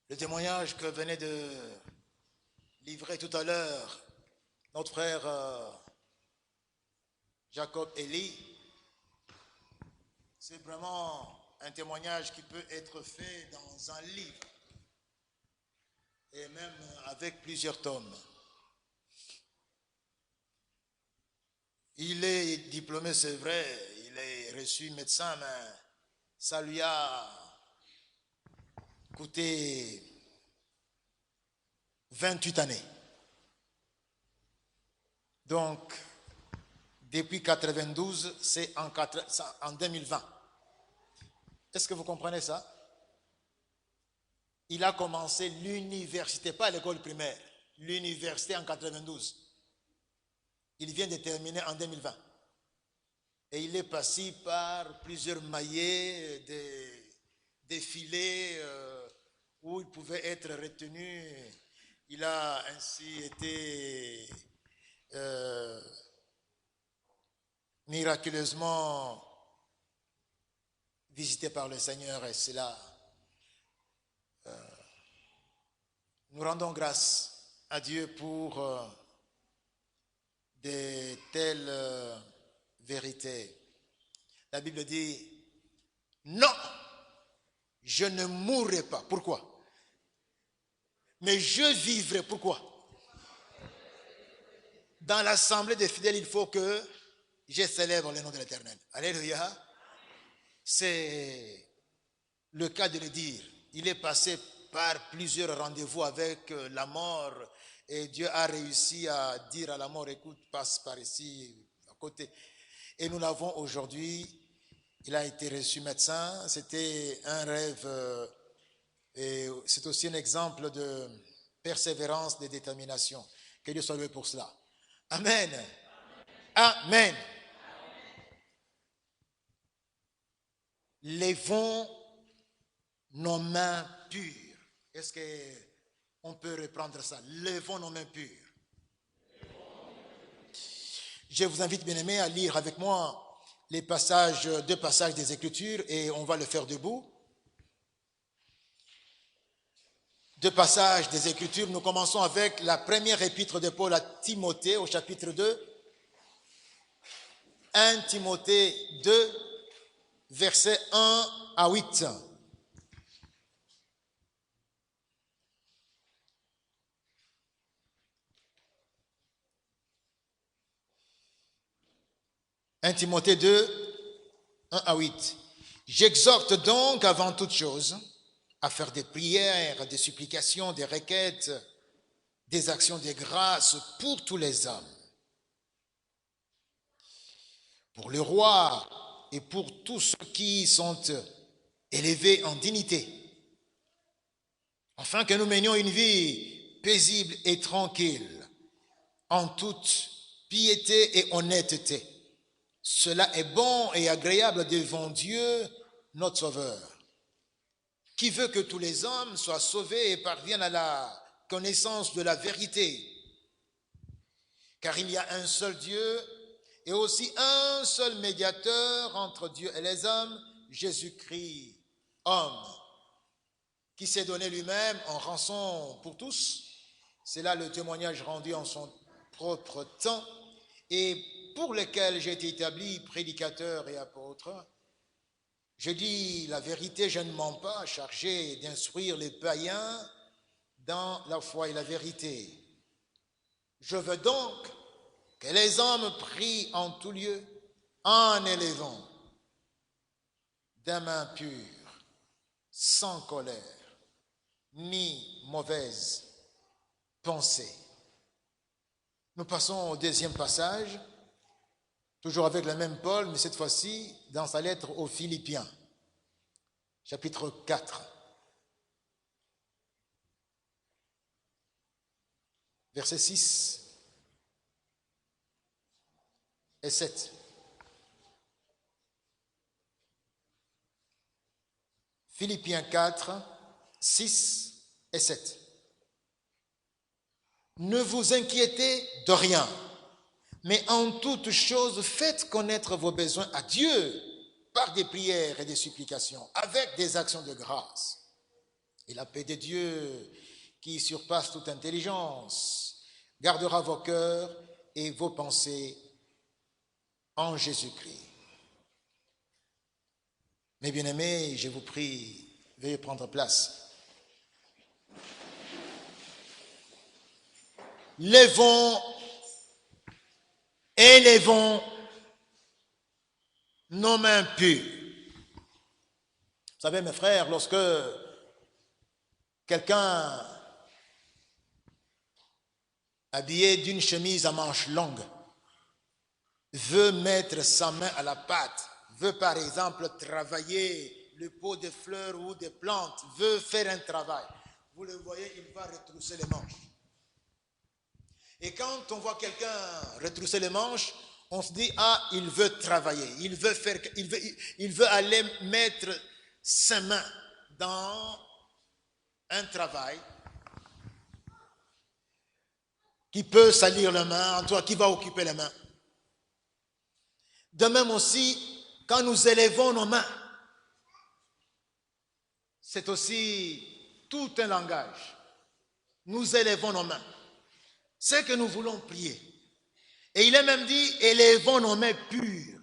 Le témoignage que venait de livrer tout à l'heure notre frère Jacob Eli, c'est vraiment un témoignage qui peut être fait dans un livre et même avec plusieurs tomes. Il est diplômé, c'est vrai, il est reçu médecin, mais ça lui a coûté 28 années. Donc, depuis 92, c'est en 2020. Est-ce que vous comprenez ça? Il a commencé l'université, pas l'école primaire, l'université en 92. Il vient de terminer en 2020. Et il est passé par plusieurs maillets, des filets où il pouvait être retenu. Il a ainsi été miraculeusement visité par le Seigneur, et cela, nous rendons grâce à Dieu pour de telles vérités. La Bible dit, non, je ne mourrai pas. Pourquoi? Mais je vivrai. Pourquoi? Dans l'assemblée des fidèles, il faut que je célèbre le nom de l'Éternel. Alléluia. C'est le cas de le dire. Il est passé par plusieurs rendez-vous avec la mort et Dieu a réussi à dire à la mort, écoute, passe par ici, à côté. Et nous l'avons aujourd'hui. Il a été reçu médecin. C'était un rêve et c'est aussi un exemple de persévérance, de détermination. Que Dieu soit loué pour cela. Amen. Amen. Levons nos mains pures. Est-ce qu'on peut reprendre ça? Levons nos mains pures. Je vous invite, bien-aimés, à lire avec moi les passages, deux passages des Écritures, et on va le faire debout. Deux passages des Écritures. Nous commençons avec la première épître de Paul à Timothée, au chapitre 2. 1 Timothée 2, versets 1 à 8. « 1 Timothée 2, 1 à 8. J'exhorte donc avant toute chose à faire des prières, des supplications, des requêtes, des actions de grâce pour tous les hommes, pour le roi et pour tous ceux qui sont élevés en dignité, afin que nous menions une vie paisible et tranquille, en toute piété et honnêteté. Cela est bon et agréable devant Dieu, notre Sauveur, qui veut que tous les hommes soient sauvés et parviennent à la connaissance de la vérité. Car il y a un seul Dieu et aussi un seul médiateur entre Dieu et les hommes, Jésus-Christ, homme, qui s'est donné lui-même en rançon pour tous. C'est là le témoignage rendu en son propre temps et pour lequel j'ai été établi prédicateur et apôtre. Je dis la vérité, je ne mens pas, chargé d'instruire les païens dans la foi et la vérité. Je veux donc que les hommes prient en tout lieu, en élevant des mains pures, sans colère, ni mauvaise pensée. Nous passons au deuxième passage, toujours avec le même Paul, mais cette fois-ci dans sa lettre aux Philippiens, chapitre 4. Versets 6 et 7. Philippiens 4, 6 et 7. Ne vous inquiétez de rien, mais en toute chose, faites connaître vos besoins à Dieu par des prières et des supplications, avec des actions de grâce. Et la paix de Dieu, qui surpasse toute intelligence, gardera vos cœurs et vos pensées en Jésus-Christ. Mes bien-aimés, je vous prie, veuillez prendre place. Élevons nos mains pures. Vous savez, mes frères, lorsque quelqu'un habillé d'une chemise à manches longues veut mettre sa main à la pâte, veut par exemple travailler le pot de fleurs ou des plantes, veut faire un travail, vous le voyez, il va retrousser les manches. Et quand on voit quelqu'un retrousser les manches, on se dit, ah, il veut travailler, il veut aller mettre ses mains dans un travail qui peut salir les mains, en tout cas qui va occuper les mains. De même aussi, quand nous élevons nos mains, c'est aussi tout un langage. Nous élevons nos mains. C'est que nous voulons prier. Et il est même dit, élevons nos mains pures.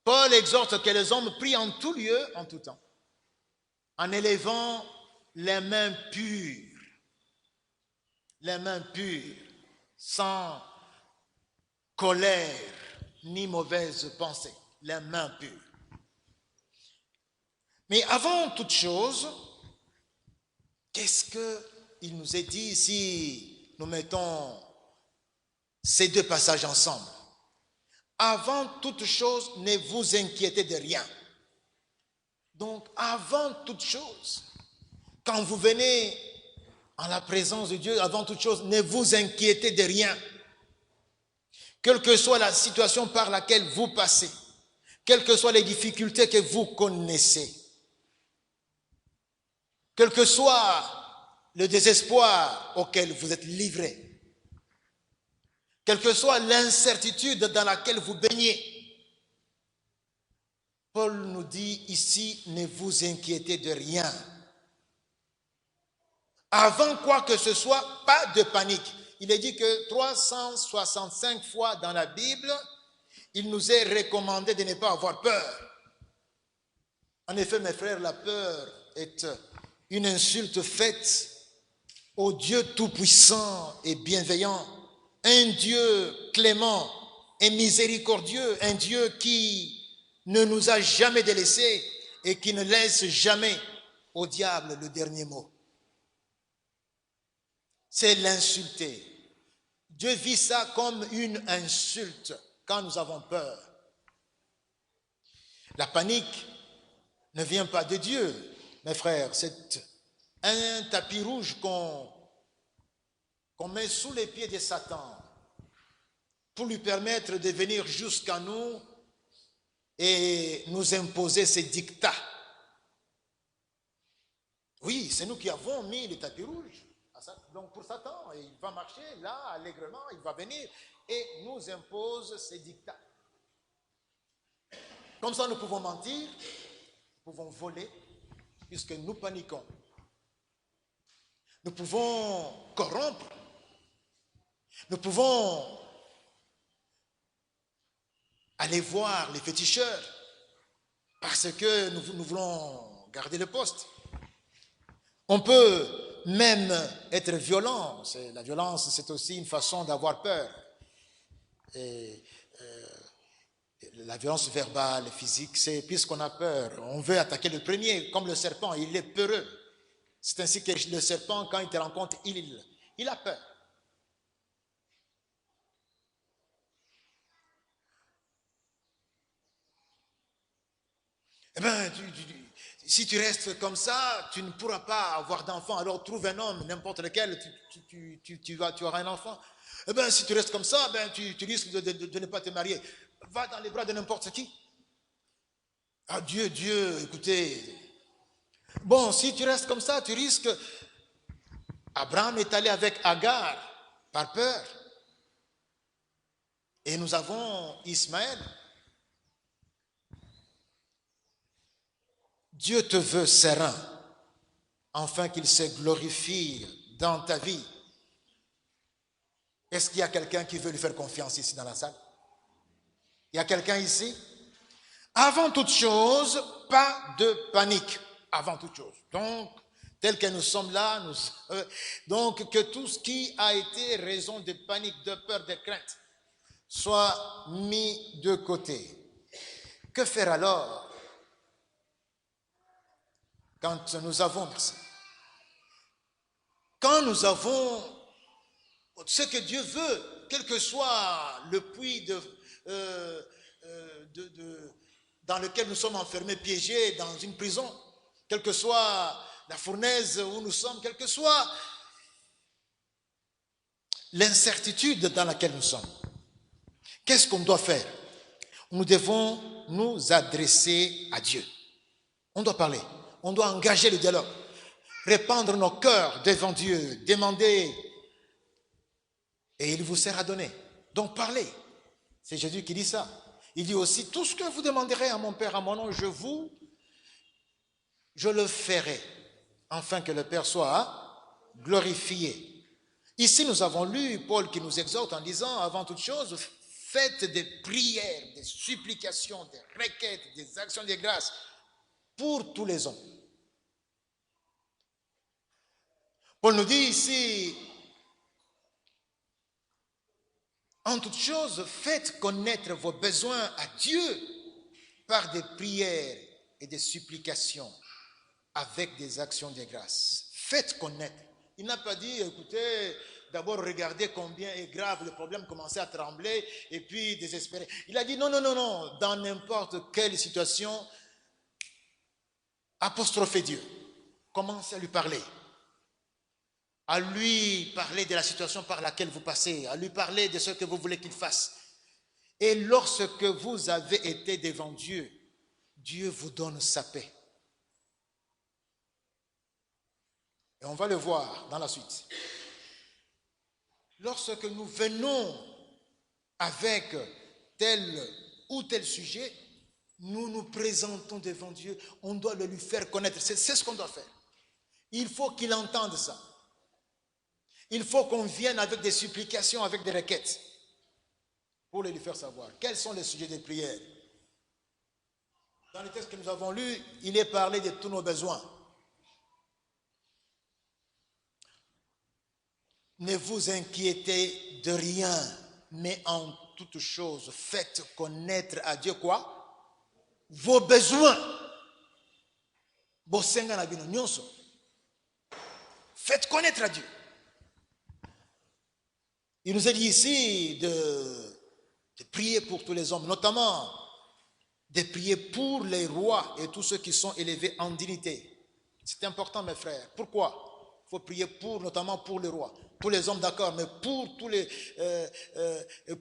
Paul exhorte que les hommes prient en tout lieu, en tout temps, en élevant les mains pures. Les mains pures, sans colère ni mauvaise pensée. Les mains pures. Mais avant toute chose, qu'est-ce qu'il nous est dit si nous mettons ces deux passages ensemble? Avant toute chose, ne vous inquiétez de rien. Donc, avant toute chose, quand vous venez en la présence de Dieu, avant toute chose, ne vous inquiétez de rien. Quelle que soit la situation par laquelle vous passez, quelles que soient les difficultés que vous connaissez, quel que soit le désespoir auquel vous êtes livré, quelle que soit l'incertitude dans laquelle vous baignez, Paul nous dit ici, ne vous inquiétez de rien. Avant quoi que ce soit, pas de panique. Il est dit que 365 fois dans la Bible, il nous est recommandé de ne pas avoir peur. En effet, mes frères, la peur est une insulte faite au Dieu tout-puissant et bienveillant, un Dieu clément et miséricordieux, un Dieu qui ne nous a jamais délaissés et qui ne laisse jamais au diable le dernier mot. C'est l'insulter. Dieu vit ça comme une insulte quand nous avons peur. La panique ne vient pas de Dieu, mes frères. C'est un tapis rouge qu'on met sous les pieds de Satan pour lui permettre de venir jusqu'à nous et nous imposer ses dictats. Oui, c'est nous qui avons mis le tapis rouge. Donc pour Satan, il va marcher là allègrement, il va venir et nous impose ses dictats. Comme ça, nous pouvons mentir, nous pouvons voler, puisque nous paniquons. Nous pouvons corrompre. Nous pouvons aller voir les féticheurs parce que nous voulons garder le poste. On peut même être violent. La violence, c'est aussi une façon d'avoir peur. Et, la violence verbale, physique, c'est puisqu'on a peur. On veut attaquer le premier, comme le serpent, il est peureux. C'est ainsi que le serpent, quand il te rencontre, il a peur. Eh bien, si tu restes comme ça, tu ne pourras pas avoir d'enfant. Alors trouve un homme, n'importe lequel, tu auras un enfant. Eh bien, si tu restes comme ça, ben, tu risques de ne pas te marier. Va dans les bras de n'importe qui. Ah Dieu, écoutez. Bon, si tu restes comme ça, tu risques. Abraham est allé avec Agar par peur. Et nous avons Ismaël. Dieu te veut serein, afin qu'il se glorifie dans ta vie. Est-ce qu'il y a quelqu'un qui veut lui faire confiance ici dans la salle? Il y a quelqu'un ici? Avant toute chose, pas de panique. Avant toute chose. Donc, tel que nous sommes là, donc que tout ce qui a été raison de panique, de peur, de crainte, soit mis de côté. Que faire alors quand nous avons, quand nous avons ce que Dieu veut, quel que soit le puits dans lequel nous sommes enfermés, piégés dans une prison, quelle que soit la fournaise où nous sommes, quelle que soit l'incertitude dans laquelle nous sommes. Qu'est-ce qu'on doit faire? Nous devons nous adresser à Dieu. On doit parler, on doit engager le dialogue, répandre nos cœurs devant Dieu, demander, et il vous sera donné. Donc parlez. C'est Jésus qui dit ça. Il dit aussi, tout ce que vous demanderez à mon Père, à mon nom, je le ferai, afin que le Père soit glorifié. Ici, nous avons lu Paul qui nous exhorte en disant, avant toute chose, faites des prières, des supplications, des requêtes, des actions de grâce pour tous les hommes. Paul nous dit ici, en toute chose, faites connaître vos besoins à Dieu par des prières et des supplications avec des actions de grâce. Faites connaître. Il n'a pas dit, écoutez, d'abord regardez combien est grave le problème, commencez à trembler et puis désespérer. Il a dit non, dans n'importe quelle situation, apostrophez Dieu. Commencez à lui parler. À lui parler de la situation par laquelle vous passez, à lui parler de ce que vous voulez qu'il fasse. Et lorsque vous avez été devant Dieu, Dieu vous donne sa paix. Et on va le voir dans la suite. Lorsque nous venons avec tel ou tel sujet, nous nous présentons devant Dieu, on doit le lui faire connaître. C'est ce qu'on doit faire. Il faut qu'il entende ça. Il faut qu'on vienne avec des supplications, avec des requêtes, pour le lui faire savoir. Quels sont les sujets de prière? Dans le texte que nous avons lu, il est parlé de tous nos besoins. Ne vous inquiétez de rien, mais en toute chose, faites connaître à Dieu quoi? Vos besoins. Faites connaître à Dieu. Il nous est dit ici de prier pour tous les hommes, notamment de prier pour les rois et tous ceux qui sont élevés en dignité. C'est important, mes frères. Pourquoi? Il faut prier notamment pour les rois. Tous les hommes, d'accord, mais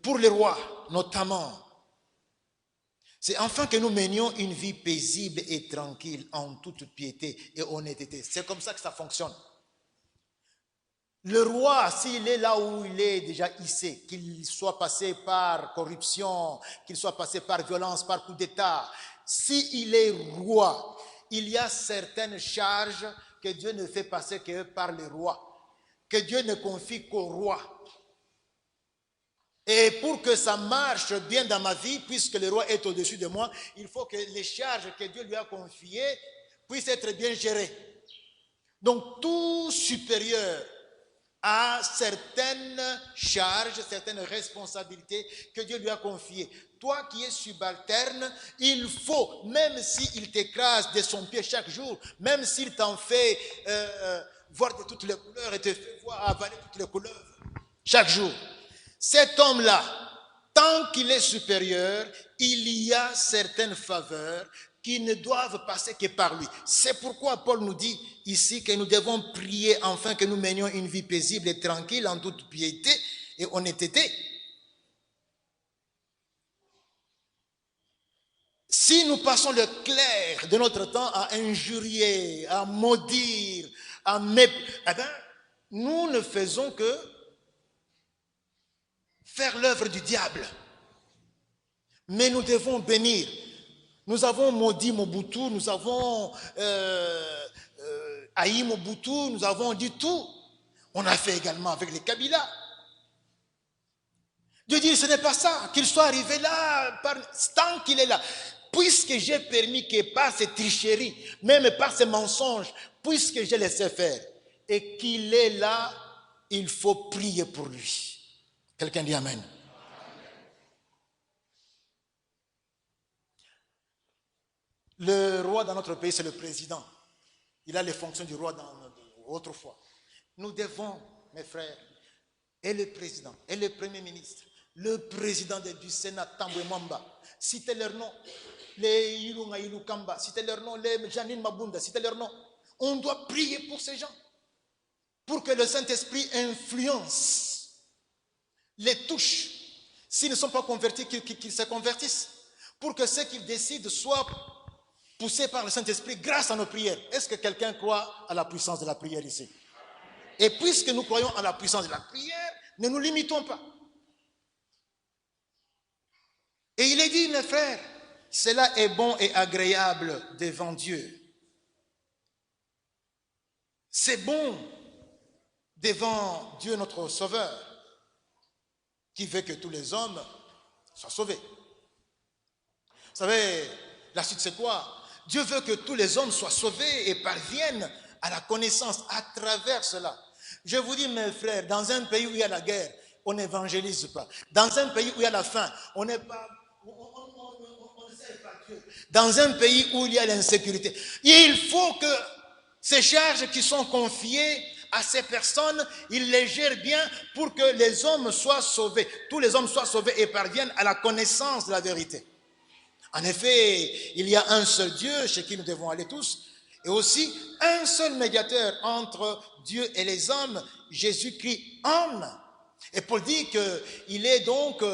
pour les rois, notamment. C'est afin que nous menions une vie paisible et tranquille en toute piété et honnêteté. C'est comme ça que ça fonctionne. Le roi, s'il est là où il est déjà hissé, qu'il soit passé par corruption, qu'il soit passé par violence, par coup d'État, s'il est roi, il y a certaines charges que Dieu ne fait passer que par le roi, que Dieu ne confie qu'au roi. Et pour que ça marche bien dans ma vie, puisque le roi est au-dessus de moi, il faut que les charges que Dieu lui a confiées puissent être bien gérées. Donc tout supérieur à certaines charges, certaines responsabilités que Dieu lui a confiées. Toi qui es subalterne, il faut, même s'il t'écrase de son pied chaque jour, même s'il t'en fait voir de toutes les couleurs et te fait voir avaler toutes les couleurs chaque jour, cet homme-là, tant qu'il est supérieur, il y a certaines faveurs qui ne doivent passer que par lui. C'est pourquoi Paul nous dit ici que nous devons prier afin que nous menions une vie paisible et tranquille en toute piété et honnêteté. Si nous passons le clair de notre temps à injurier, à maudire, nous ne faisons que faire l'œuvre du diable. Mais nous devons bénir. Nous avons maudit Mobutu, nous avons haï Mobutu, nous avons dit tout. On a fait également avec les Kabila. Dieu dit, ce n'est pas ça, qu'il soit arrivé là, tant qu'il est là. Puisque j'ai permis que par ses tricheries, même par ses mensonges, puisque j'ai laissé faire, et qu'il est là, il faut prier pour lui. Quelqu'un dit Amen. Le roi dans notre pays, c'est le président. Il a les fonctions du roi autrefois. Nous devons, mes frères, et le président, et le premier ministre, le président du Sénat, Tambwe Mwamba, citez leur nom, les Ilunga Ilukamba, citez leur nom, les Janine Mabunda, citez leur nom. On doit prier pour ces gens, pour que le Saint-Esprit influence, les touche. S'ils ne sont pas convertis, qu'ils se convertissent, pour que ce qu'ils décident soit poussé par le Saint-Esprit grâce à nos prières. Est-ce que quelqu'un croit à la puissance de la prière ici? Et puisque nous croyons à la puissance de la prière, ne nous limitons pas. Et il est dit, mes frères, cela est bon et agréable devant Dieu. C'est bon devant Dieu notre Sauveur, qui veut que tous les hommes soient sauvés. Vous savez, la suite c'est quoi? Dieu veut que tous les hommes soient sauvés et parviennent à la connaissance à travers cela. Je vous dis, mes frères, dans un pays où il y a la guerre, on n'évangélise pas. Dans un pays où il y a la faim, on ne sert pas Dieu. Dans un pays où il y a l'insécurité, il faut que ces charges qui sont confiées à ces personnes, ils les gèrent bien pour que les hommes soient sauvés. Tous les hommes soient sauvés et parviennent à la connaissance de la vérité. En effet, il y a un seul Dieu chez qui nous devons aller tous, et aussi un seul médiateur entre Dieu et les hommes, Jésus-Christ, homme. Et Paul dit qu'il est donc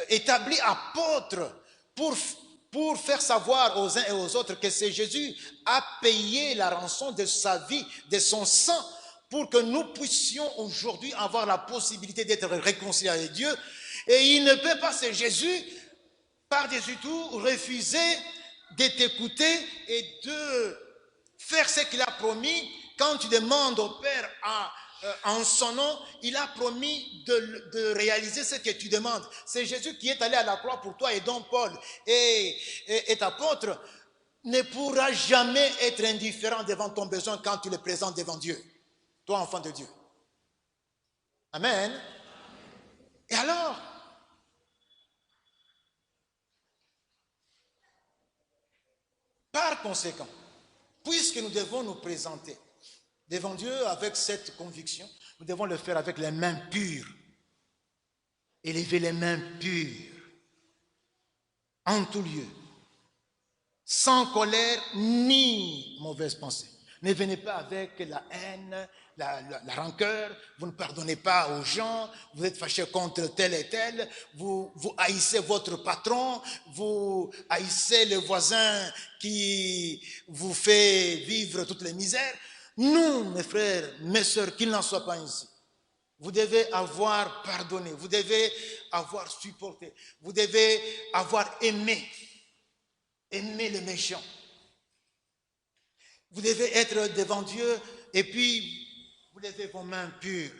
établi apôtre pour faire savoir aux uns et aux autres que c'est Jésus a payé la rançon de sa vie, de son sang, pour que nous puissions aujourd'hui avoir la possibilité d'être réconciliés avec Dieu. Et il ne peut pas, c'est Jésus, par-dessus tout, refuser de t'écouter et de faire ce qu'il a promis. Quand tu demandes au Père en son nom, il a promis de réaliser ce que tu demandes. C'est Jésus qui est allé à la croix pour toi, et donc Paul et apôtre ne pourra jamais être indifférent devant ton besoin quand tu le présentes devant Dieu, toi enfant de Dieu. Amen. Et alors, par conséquent, puisque nous devons nous présenter devant Dieu avec cette conviction, nous devons le faire avec les mains pures. Élever les mains pures en tout lieu, sans colère ni mauvaise pensée. Ne venez pas avec la haine, la rancœur, vous ne pardonnez pas aux gens, vous êtes fâché contre tel et tel, vous haïssez votre patron, vous haïssez le voisin qui vous fait vivre toutes les misères. Nous, mes frères, mes sœurs, qu'il n'en soit pas ainsi. Vous devez avoir pardonné, vous devez avoir supporté, vous devez avoir aimé les méchants. Vous devez être devant Dieu et puis vous levez vos mains pures.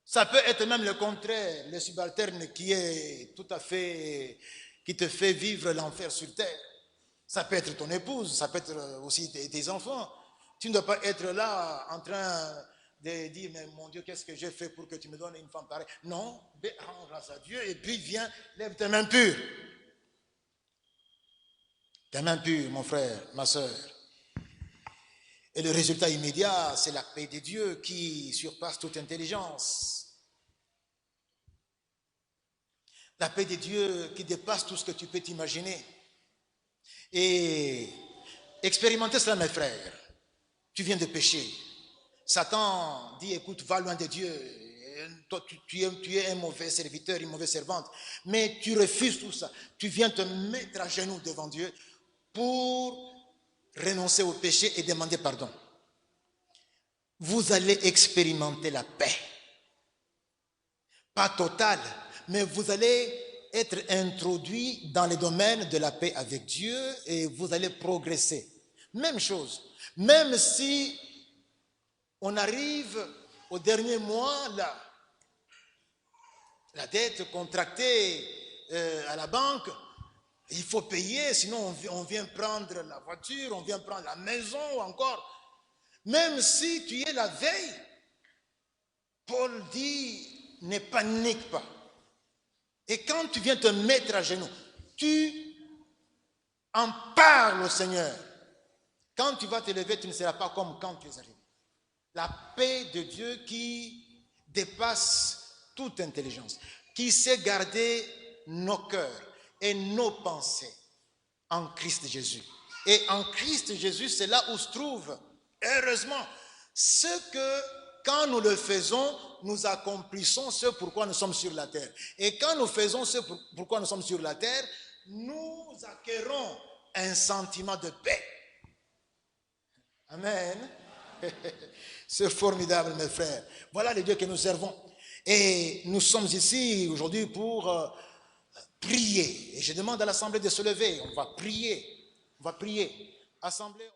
Ça peut être même le contraire, le subalterne qui te fait vivre l'enfer sur terre. Ça peut être ton épouse, ça peut être aussi tes enfants. Tu ne dois pas être là en train de dire, mais mon Dieu, qu'est-ce que j'ai fait pour que tu me donnes une femme pareille? Non, rends grâce à Dieu et puis viens, lève tes mains pures. Tes mains pures, mon frère, ma soeur. Et le résultat immédiat, c'est la paix de Dieu qui surpasse toute intelligence. La paix de Dieu qui dépasse tout ce que tu peux t'imaginer. Et expérimentez cela, mes frères. Tu viens de pécher. Satan dit, écoute, va loin de Dieu. Toi, tu es un mauvais serviteur, une mauvaise servante. Mais tu refuses tout ça. Tu viens te mettre à genoux devant Dieu pour renoncer au péché et demander pardon. Vous allez expérimenter la paix. Pas totale, mais vous allez être introduit dans les domaines de la paix avec Dieu et vous allez progresser. Même chose. Même si on arrive au dernier mois, la dette contractée à la banque, il faut payer, sinon on vient prendre la voiture, on vient prendre la maison ou encore. Même si tu es la veille, Paul dit, ne panique pas. Et quand tu viens te mettre à genoux, tu en parles au Seigneur. Quand tu vas te lever, tu ne seras pas comme quand tu es arrivé. La paix de Dieu qui dépasse toute intelligence, qui sait garder nos cœurs et nos pensées en Christ Jésus. Et en Christ Jésus, c'est là où se trouve, heureusement, ce que quand nous le faisons, nous accomplissons ce pourquoi nous sommes sur la terre. Et quand nous faisons ce pourquoi nous sommes sur la terre, nous acquérons un sentiment de paix. Amen. C'est formidable, mes frères. Voilà le Dieu que nous servons. Et nous sommes ici aujourd'hui pour prier. Et je demande à l'Assemblée de se lever. On va prier. On va prier. Assemblée.